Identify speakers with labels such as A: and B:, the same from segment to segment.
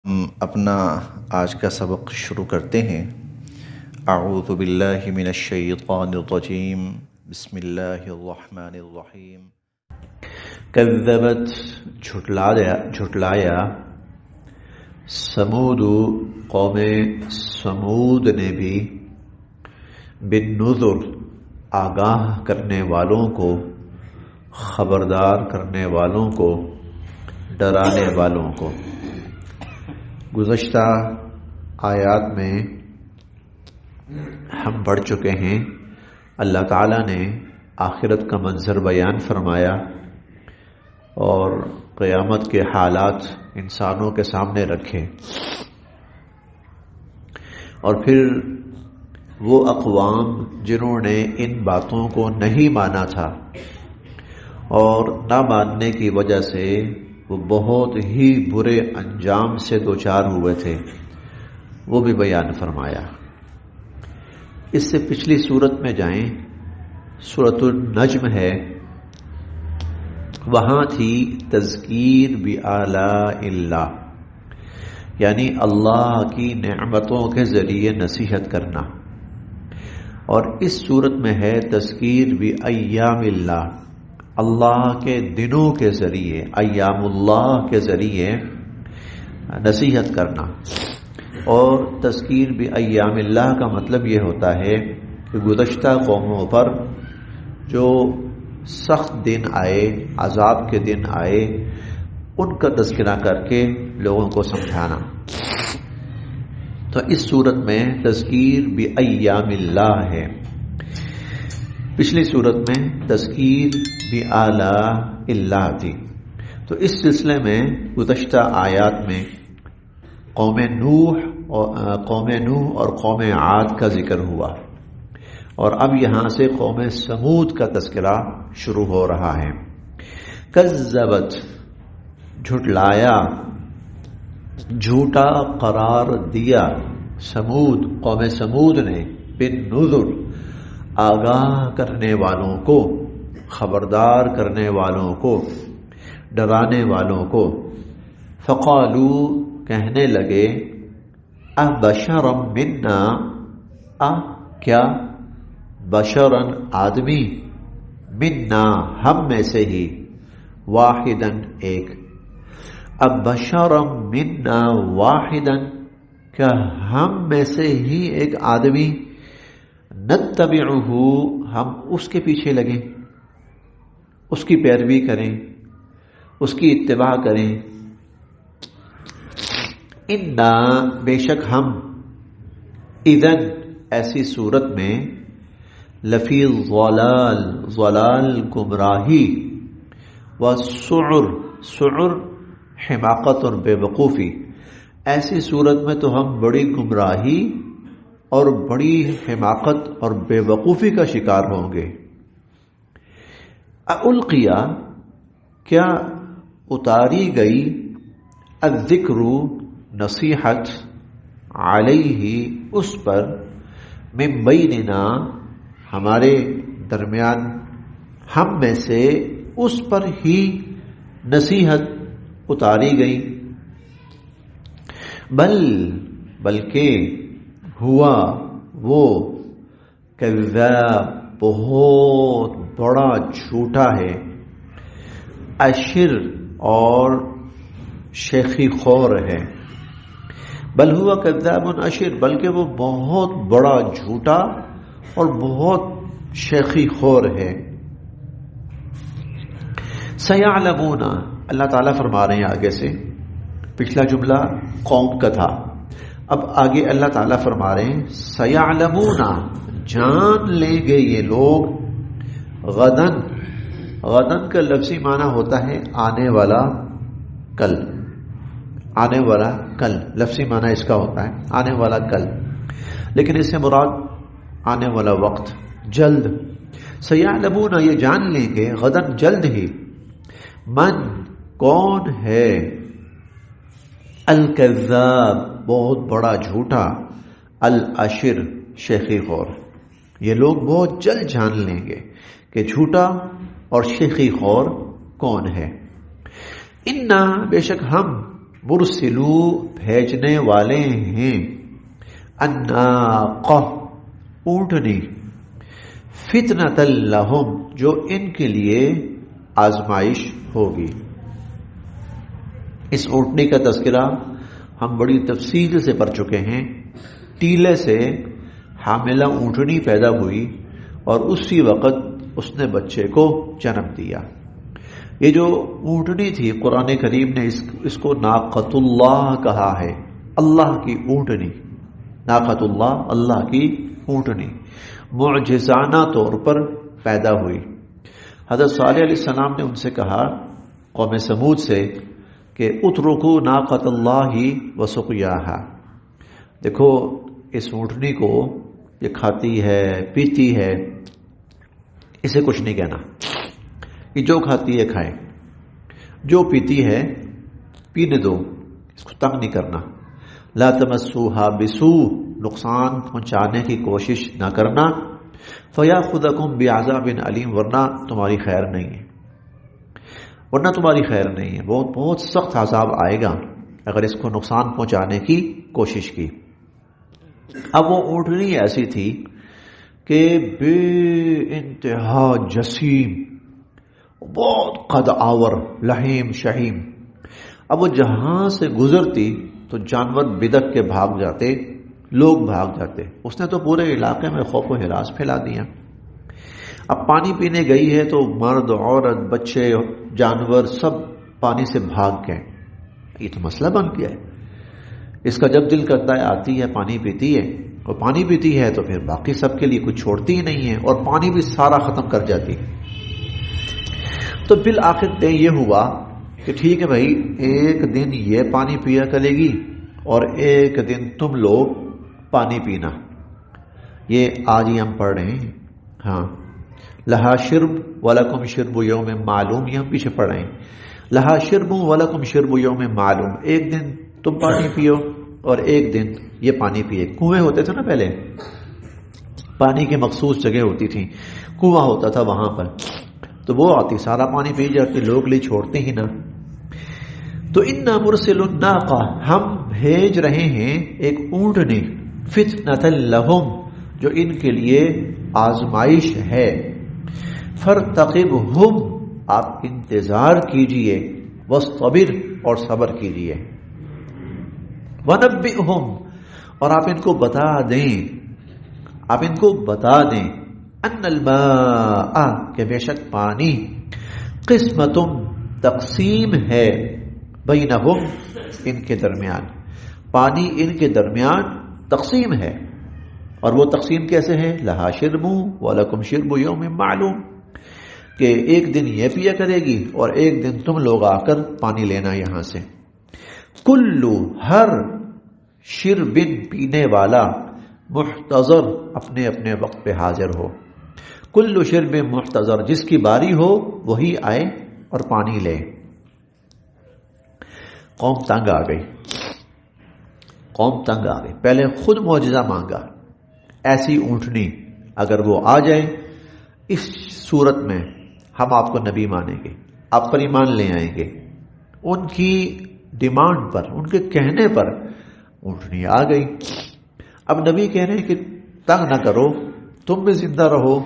A: ہم اپنا آج کا سبق شروع کرتے ہیں۔ اعوذ باللہ من الشیطان الرجیم، بسم اللہ الرحمن الرحیم۔ کذبت جھٹلایا سمود قوم سمود نے بھی بالنذر آگاہ کرنے والوں کو، خبردار کرنے والوں کو، ڈرانے والوں کو۔ گزشتہ آیات میں ہم پڑھ چکے ہیں، اللہ تعالیٰ نے آخرت کا منظر بیان فرمایا اور قیامت کے حالات انسانوں کے سامنے رکھے، اور پھر وہ اقوام جنہوں نے ان باتوں کو نہیں مانا تھا اور نہ ماننے کی وجہ سے وہ بہت ہی برے انجام سے دوچار ہوئے تھے، وہ بھی بیان فرمایا۔ اس سے پچھلی صورت میں جائیں، سورۃ النجم ہے، وہاں تھی تذکیر بآلاء اللہ، یعنی اللہ کی نعمتوں کے ذریعے نصیحت کرنا، اور اس صورت میں ہے تذکیر بایام اللہ، اللہ کے دنوں کے ذریعے، ایام اللہ کے ذریعے نصیحت کرنا۔ اور تذکیر بایام اللہ کا مطلب یہ ہوتا ہے کہ گزشتہ قوموں پر جو سخت دن آئے، عذاب کے دن آئے، ان کا تذکرہ کر کے لوگوں کو سمجھانا۔ تو اس صورت میں تذکیر بایام اللہ ہے، پچھلی صورت میں تذکیر بآلاء اللہ تھی۔ تو اس سلسلے میں گزشتہ آیات میں قوم نوح اور قوم عاد کا ذکر ہوا، اور اب یہاں سے قوم سمود کا تذکرہ شروع ہو رہا ہے۔ کذبت جھٹلایا، جھوٹا قرار دیا، سمود قوم سمود نے بالنذر آگاہ کرنے والوں کو، خبردار کرنے والوں کو، ڈرانے والوں کو۔ فقالو کہنے لگے، ابشرا منا، کیا بشرن آدمی، منا ہم میں سے ہی، واحدن ایک، ابشرا منا واحدن، کیا ہم میں سے ہی ایک آدمی، نتبعہ ہم اس کے پیچھے لگیں، اس کی پیروی کریں، اس کی اتباع کریں۔ انا بے شک ہم، اذن ایسی صورت میں، لفی ضلال گمراہی، وسعر سعر حماقت اور بے وقوفی، ایسی صورت میں تو ہم بڑی گمراہی اور بڑی حماقت اور بے وقوفی کا شکار ہوں گے۔ القیا، کیا اتاری گئی، الذکر نصیحت، علیہ اس پر، من بیننا ہمارے درمیان، ہم میں سے اس پر ہی نصیحت اتاری گئی، بلکہ ہوا وہ، کذاب بہت بڑا جھوٹا ہے، اشر اور شیخی خور ہے، بل ہوا کذاب اشر، بلکہ وہ بہت بڑا جھوٹا اور بہت شیخی خور ہے۔ سیعلمون، اللہ تعالیٰ فرما رہے ہیں آگے سے، پچھلا جملہ قوم کا تھا، اب آگے اللہ تعالیٰ فرما رہے ہیں سیعلمون، جان لیں گے یہ لوگ، غدن، غدن کا لفظی معنی ہوتا ہے آنے والا کل، آنے والا کل لفظی معنی اس کا ہوتا ہے آنے والا کل، لیکن اس سے مراد آنے والا وقت، جلد۔ سیعلمون، یہ جان لیں گے، غدن جلد ہی، من کون ہے، الکذاب بہت بڑا جھوٹا، الاشر شیخی خور، یہ لوگ بہت جلد جان لیں گے کہ جھوٹا اور شیخی خور کون ہے۔ انا بے شک ہم، مرسلو بھیجنے والے ہیں، الناقہ اونٹنی، فتنۃ لہم جو ان کے لیے آزمائش ہوگی۔ اس اونٹنی کا تذکرہ ہم بڑی تفصیل سے پڑھ چکے ہیں۔ ٹیلے سے حاملہ اونٹنی پیدا ہوئی اور اسی وقت اس نے بچے کو جنم دیا۔ یہ جو اونٹنی تھی قرآن کریم نے اس کو ناقۃ اللہ کہا ہے، اللہ کی اونٹنی، ناقۃ اللہ، اللہ کی اونٹنی، معجزانہ طور پر پیدا ہوئی۔ حضرت صالح علیہ السلام نے ان سے کہا، قوم سمود سے، کہ اترکو ناقۃ اللہ وسقیاہا، دیکھو اس اونٹنی کو، یہ کھاتی ہے پیتی ہے، اسے کچھ نہیں کہنا، کہ جو کھاتی ہے کھائے، جو پیتی ہے پینے دو، اس کو تنگ نہیں کرنا۔ لا تمسوہا بسوء، نقصان پہنچانے کی کوشش نہ کرنا، فیاخذکم بعذاب علیم، ورنہ تمہاری خیر نہیں ہے، ورنہ تمہاری خیر نہیں ہے، بہت بہت سخت عذاب آئے گا اگر اس کو نقصان پہنچانے کی کوشش کی۔ اب وہ اونٹنی ایسی تھی کہ بے انتہا جسیم، بہت قد آور، لحیم شہیم۔ اب وہ جہاں سے گزرتی تو جانور بدک کے بھاگ جاتے، لوگ بھاگ جاتے۔ اس نے تو پورے علاقے میں خوف و ہراس پھیلا دیا۔ اب پانی پینے گئی ہے تو مرد، عورت، بچے، جانور سب پانی سے بھاگ گئے۔ یہ تو مسئلہ بن گیا ہے۔ اس کا جب دل کرتا ہے آتی ہے، پانی پیتی ہے، اور پانی پیتی ہے تو پھر باقی سب کے لیے کچھ چھوڑتی ہی نہیں ہے، اور پانی بھی سارا ختم کر جاتی۔ تو بالآخر طے یہ ہوا کہ ٹھیک ہے بھائی، ایک دن یہ پانی پیا کرے گی اور ایک دن تم لوگ پانی پینا۔ یہ آج ہی ہم پڑھ رہے ہیں، ہاں، لہا شرب ولکم شرب یوم معلوم، یہ ہم پیچھے پڑھ رہے ہیں، لہا شرب ولکم شرب یوم معلوم، ایک دن تم پانی پیو اور ایک دن یہ پانی پیے۔ کنویں ہوتے تھے نا پہلے، پانی کی مخصوص جگہ ہوتی تھی، کنواں ہوتا تھا وہاں پر، تو وہ آتی سارا پانی پی جاتی، لوگ لی چھوڑتے ہی نہ۔ تو انا مرسل الناقہ، ہم بھیج رہے ہیں ایک اونٹنی، فتنۃ لہم، جو ان کے لیے آزمائش ہے، فرتقبہم، آپ انتظار کیجئے، واصطبر، اور صبر کیجئے، ونبئہم، اور آپ ان کو بتا دیں، آپ ان کو بتا دیں، ان الماء، کہ بے شک پانی، قسمت، تقسیم ہے، بینہم، ان کے درمیان، پانی ان کے درمیان تقسیم ہے۔ اور وہ تقسیم کیسے ہے؟ لہا شرب ولکم شرب یوم معلوم، کہ ایک دن یہ پیا کرے گی اور ایک دن تم لوگ آ کر پانی لینا یہاں سے۔ کلو، ہر، شربن، پینے والا، محتضر، اپنے اپنے وقت پہ حاضر ہو، کلو شرب محتضر، جس کی باری ہو وہی آئے اور پانی لے۔ قوم تنگ آ گئی، قوم تنگ آ گئی، پہلے خود معجزہ مانگا، ایسی اونٹنی اگر وہ آ جائے اس صورت میں ہم آپ کو نبی مانیں گے، آپ پر ایمان لے آئیں گے۔ ان کی ڈیمانڈ پر، ان کے کہنے پر اونٹنی آ گئی۔ اب نبی کہہ رہے ہیں کہ تنگ نہ کرو، تم بھی زندہ رہو،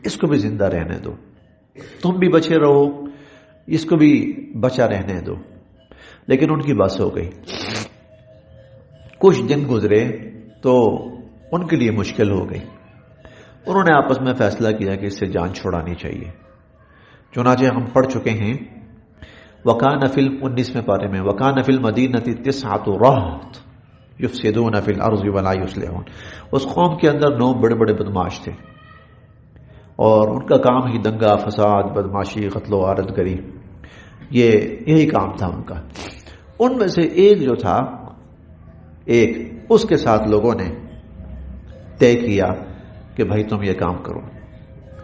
A: اس کو بھی زندہ رہنے دو، تم بھی بچے رہو، اس کو بھی بچا رہنے دو۔ لیکن ان کی بس ہو گئی۔ کچھ دن گزرے تو ان کے لیے مشکل ہو گئی، انہوں نے آپس میں فیصلہ کیا کہ اس سے جان چھڑانی چاہیے۔ چنانچہ ہم پڑھ چکے ہیں وَكَانَ فِي 19ویں پارے میں، وَكَانَ فِي الْمَدِينَةِ 9 رَهْطٌ يُفْسِدُونَ فِي الْأَرْضِ وَلَا يُصْلِحُونَ، اس قوم کے اندر 9 بڑے بڑے بدماش تھے، اور ان کا کام ہی دنگا فساد، بدماشی، قتل و غارت گری، یہی کام تھا ان کا۔ ان میں سے ایک جو تھا، ایک، اس کے ساتھ لوگوں نے طے کیا کہ بھائی تم یہ کام کرو،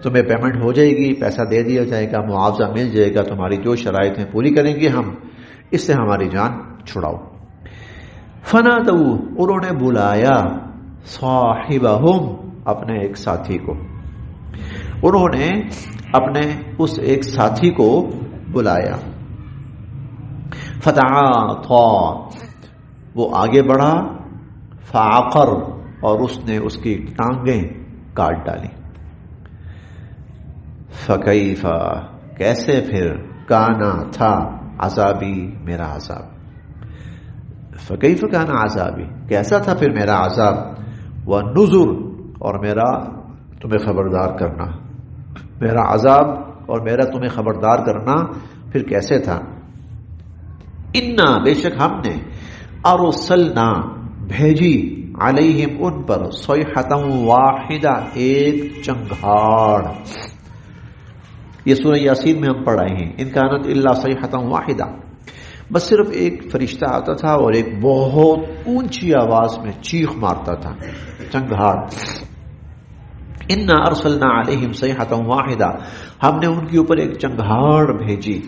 A: تمہیں پیمنٹ ہو جائے گی، پیسہ دے دیا جائے گا، معاوضہ مل جائے گا، تمہاری جو شرائط ہیں پوری کریں گے ہم، اس سے ہماری جان چھڑاؤ۔ فنادوا، انہوں نے بلایا، صاحبہم، اپنے ایک ساتھی کو، انہوں نے اپنے اس ایک ساتھی کو بلایا، فتعاطا، وہ آگے بڑھا، فعقر، اور اس نے اس کی ٹانگیں کاٹ ڈالی. فکیف، کیسے پھر، کانا، تھا، عذابی، میرا عذاب. فکیف کان عذابی، کیسا تھا پھر میرا عذاب، ونذر، اور میرا تمہیں خبردار کرنا، میرا عذاب اور میرا تمہیں خبردار کرنا پھر کیسے تھا. انا، بے شک ہم نے، ارسلنا، بھیجی، علیہم ان پر، صیحۃ واحدہ، ایک چنگھاڑ. یہ سورہ یاسین میں ہم پڑھ رہے ہیں، ان کانت الا صیحۃ واحدہ، بس صرف ایک فرشتہ آتا تھا اور ایک بہت اونچی آواز میں چیخ مارتا تھا، چنگھاڑ. انا ارسلنا علیہم صیحۃ واحدہ، ہم نے ان کے اوپر ایک چنگھاڑ بھیجی.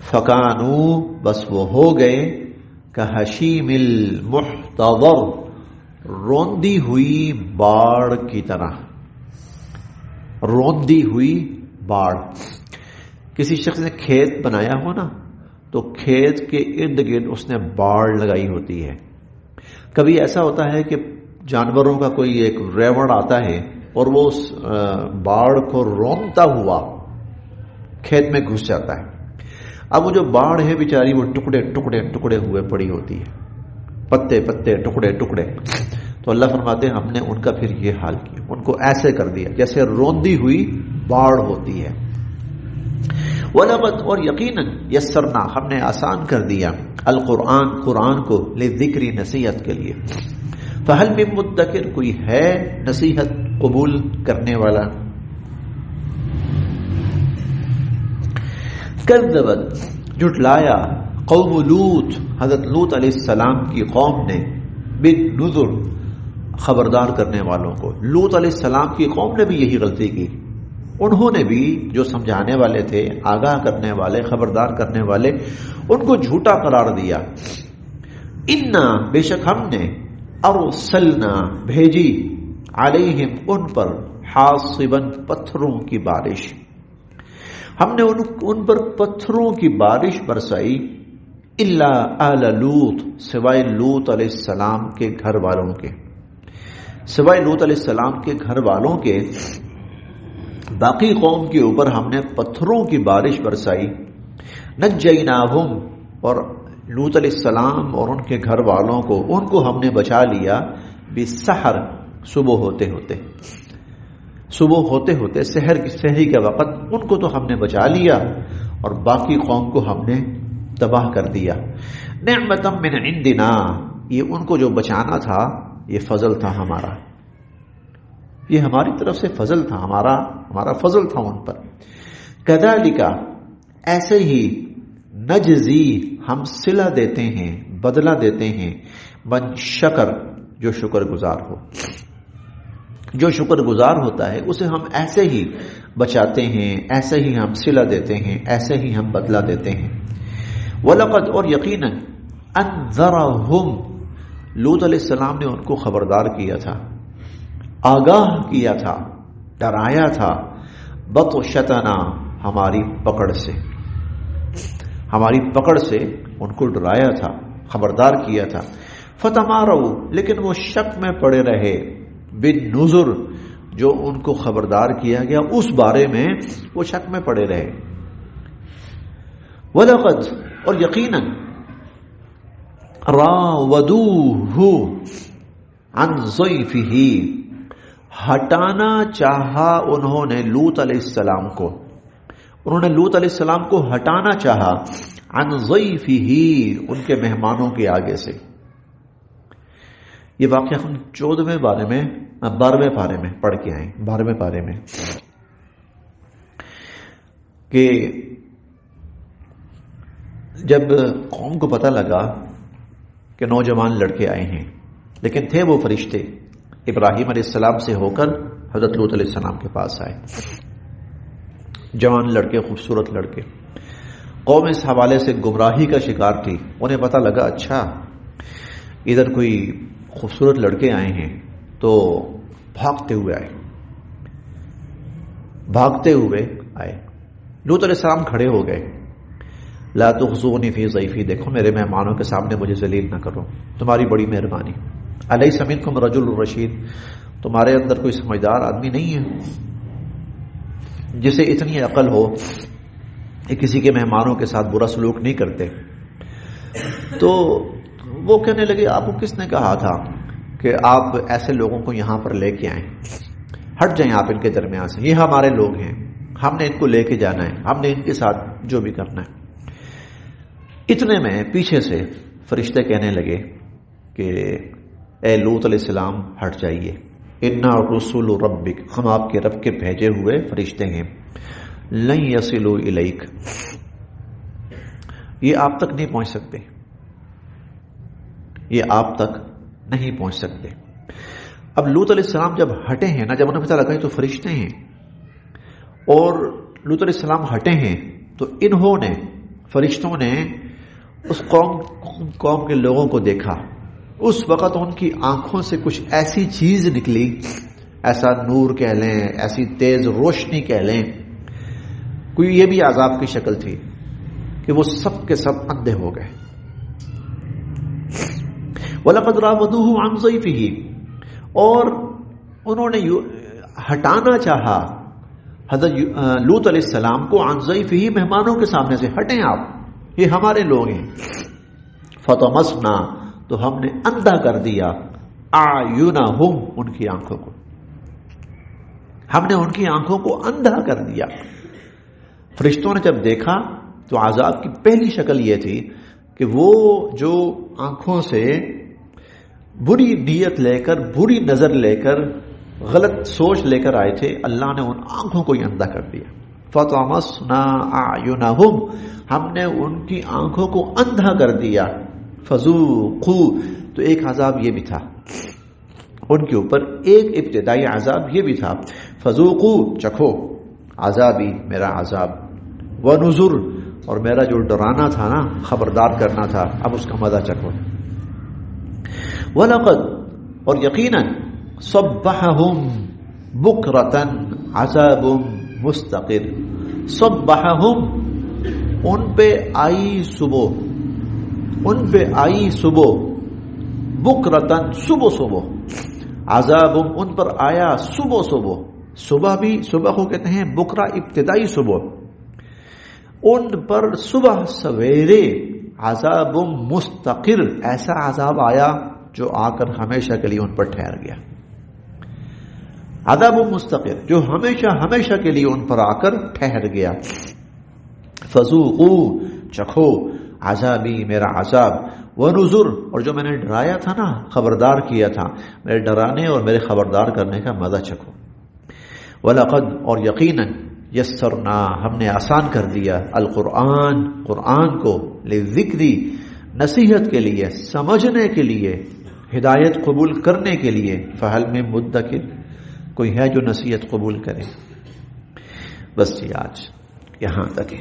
A: فکانوا، بس وہ ہو گئے، کحشیم المحتضر، روندی ہوئی باڑ کی طرح. روندی ہوئی باڑ، کسی شخص نے کھیت بنایا ہو نا تو کھیت کے ارد گرد اس نے باڑ لگائی ہوتی ہے. کبھی ایسا ہوتا ہے کہ جانوروں کا کوئی ایک ریوڑ آتا ہے اور وہ اس باڑ کو رونتا ہوا کھیت میں گھس جاتا ہے. اب وہ جو باڑ ہے بیچاری وہ ٹکڑے ٹکڑے ٹکڑے ہوئے پڑی ہوتی ہے، پتے پتے ٹکڑے ٹکڑے. تو اللہ فرماتے ہیں ہم نے ان کا پھر یہ حال کیا، ان کو ایسے کر دیا جیسے روندی ہوئی باڑ ہوتی ہے. وَلَقَدْ، اور یقیناً، یسرنا، ہم نے آسان کر دیا، القرآن، قرآن کو، للذکر، نصیحت کے لیے. فَهَلْ مِن مُدَّکِرٍ، کوئی ہے نصیحت قبول کرنے والا. کذبت، جھٹلایا، قوم لوط، حضرت لوط علیہ السلام کی قوم نے، بالنذر، خبردار کرنے والوں کو. لوط علیہ السلام کی قوم نے بھی یہی غلطی کی، انہوں نے بھی، جو سمجھانے والے تھے، آگاہ کرنے والے، خبردار کرنے والے، ان کو جھوٹا قرار دیا. انا، بے شک ہم نے، ارسلنا، بھیجی، علیہم ان پر، حاصبا، پتھروں کی بارش. ہم نے ان پر پتھروں کی بارش برسائی، الا آل لوط، سوائے لوط علیہ السلام کے گھر والوں کے، سوائے لوط علیہ السلام کے گھر والوں کے باقی قوم کے اوپر ہم نے پتھروں کی بارش برسائی. نجیناہم، اور لوط علیہ السلام اور ان کے گھر والوں کو، ان کو ہم نے بچا لیا، بالسحر، صبح ہوتے ہوتے، صبح ہوتے ہوتے، سحری کے وقت ان کو تو ہم نے بچا لیا اور باقی قوم کو ہم نے تباہ کر دیا. نعمتا من عندنا، یہ ان کو جو بچانا تھا یہ فضل تھا ہمارا، یہ ہماری طرف سے فضل تھا، ہمارا فضل تھا ان پر. کذالک، ایسے ہی، نجزی، ہم صلہ دیتے ہیں، بدلہ دیتے ہیں، من شکر، جو شکر گزار ہو. جو شکر گزار ہوتا ہے اسے ہم ایسے ہی بچاتے ہیں، ایسے ہی ہم صلہ دیتے ہیں، ایسے ہی ہم بدلہ دیتے ہیں. وَلَقَدْ، اور یقیناً، انذرہم، لوط علیہ السلام نے ان کو خبردار کیا تھا، آگاہ کیا تھا، ڈرایا تھا، بطشتنا، ہماری پکڑ سے، ہماری پکڑ سے ان کو ڈرایا تھا، خبردار کیا تھا. فتماروا، لیکن وہ شک میں پڑے رہے، بالنذر، جو ان کو خبردار کیا گیا اس بارے میں وہ شک میں پڑے رہے. وَلَقَدْ، اور یقیناً، راودوہ عن ضیفہ، ہٹانا چاہا انہوں نے لوط علیہ السلام کو، انہوں نے لوط علیہ السلام کو ہٹانا چاہا، عن ضیفہ، ان کے مہمانوں کے آگے سے. یہ واقعہ ہم 12ویں پارے میں 12ویں پارے میں پڑھ کے آئے، 12ویں پارے میں، کہ جب قوم کو پتہ لگا کہ نوجوان لڑکے آئے ہیں، لیکن تھے وہ فرشتے، ابراہیم علیہ السلام سے ہو کر حضرت لوط علیہ السلام کے پاس آئے، جوان لڑکے، خوبصورت لڑکے. قوم اس حوالے سے گمراہی کا شکار تھی، انہیں پتہ لگا اچھا ادھر کوئی خوبصورت لڑکے آئے ہیں، تو بھاگتے ہوئے آئے، بھاگتے ہوئے آئے. لوط علیہ السلام کھڑے ہو گئے، لا تخزونی فی ضیفی، دیکھو میرے مہمانوں کے سامنے مجھے ذلیل نہ کرو، تمہاری بڑی مہربانی. الیس منکم رجل رشید، تمہارے اندر کوئی سمجھدار آدمی نہیں ہے جسے اتنی عقل ہو کہ کسی کے مہمانوں کے ساتھ برا سلوک نہیں کرتے؟ تو وہ کہنے لگے آپ کو کس نے کہا تھا کہ آپ ایسے لوگوں کو یہاں پر لے کے آئیں؟ ہٹ جائیں آپ ان کے درمیان سے، یہ ہمارے لوگ ہیں، ہم نے ان کو لے کے جانا ہے، ہم نے ان کے ساتھ جو بھی کرنا ہے. اتنے میں پیچھے سے فرشتے کہنے لگے کہ اے لوط علیہ السلام ہٹ جائیے، انا رسول ربک، ہم آپ کے رب کے بھیجے ہوئے فرشتے ہیں، لن یصلوا الیک، یہ آپ تک نہیں پہنچ سکتے، یہ آپ تک نہیں پہنچ سکتے. اب لوط علیہ السلام جب ہٹے ہیں نا، جب انہیں پتہ لگا تو فرشتے ہیں اور لوط علیہ السلام ہٹے ہیں، تو انہوں نے، فرشتوں نے اس قوم کے لوگوں کو دیکھا. اس وقت ان کی آنکھوں سے کچھ ایسی چیز نکلی، ایسا نور کہہ لیں، ایسی تیز روشنی کہہ لیں، کوئی یہ بھی عذاب کی شکل تھی کہ وہ سب کے سب اندھے ہو گئے. وَلَقَدْ رَاوَدُوهُ عَنْ ضَيْفِهِ، اور انہوں نے ہٹانا چاہا حضرت لوط علیہ السلام کو عن ضیفہ، مہمانوں کے سامنے سے، ہٹیں آپ، یہ ہمارے لوگ ہیں. فَطَمَسْنَا، تو ہم نے اندھا کر دیا، اعینہم، ان کی آنکھوں کو، ہم نے ان کی آنکھوں کو اندھا کر دیا. فرشتوں نے جب دیکھا تو عذاب کی پہلی شکل یہ تھی کہ وہ جو آنکھوں سے بری نیت لے کر، بری نظر لے کر، غلط سوچ لے کر آئے تھے، اللہ نے ان آنکھوں کو ہی اندھا کر دیا. فَطَمَسْنَا أَعْيُنَهُمْ، ہم نے ان کی آنکھوں کو اندھا کر دیا. فَذُوقُوا، تو ایک عذاب یہ بھی تھا ان کے اوپر، ایک ابتدائی عذاب یہ بھی تھا، فَذُوقُوا، چکھو، عذابی، میرا عذاب، وَنُذُرْ، اور میرا جو ڈرانا تھا نا، خبردار کرنا تھا، اب اس کا مزہ چکھو. وَلَقَدْ، اور یقیناً، صَبَّحَهُمْ بُكْرَةً عَذَابٌ مُسْتَقِرٌ، صَبَّحَهُمْ، ان پہ آئی صبح، ان پہ آئی صبح، بُكْرَةً، صبح صبح، عذاب، ان پر آیا صبح صبح، صبح بھی، صبح کو کہتے ہیں بکرا، ابتدائی صبح، ان پر صبح سویرے عذاب مستقر، ایسا عذاب آیا جو آ کر ہمیشہ کے لیے ان پر ٹھہر گیا. عذاب مستقر، جو ہمیشہ ہمیشہ کے لیے ان پر آ کر ٹھہر گیا. فذوقوا، چکھو، عذابی، میرا عذاب، ونذر، اور جو میں نے ڈرایا تھا نا، خبردار کیا تھا، میرے ڈرانے اور میرے خبردار کرنے کا مزہ چکھو. وَلَقَدْ، اور یقیناً، یسرنا، ہم نے آسان کر دیا، القرآن، قرآن کو، للذکری، نصیحت کے لیے، سمجھنے کے لیے، ہدایت قبول کرنے کے لیے، فہل میں مدکر، کوئی ہے جو نصیحت قبول کرے. بس یہ آج یہاں تک ہے.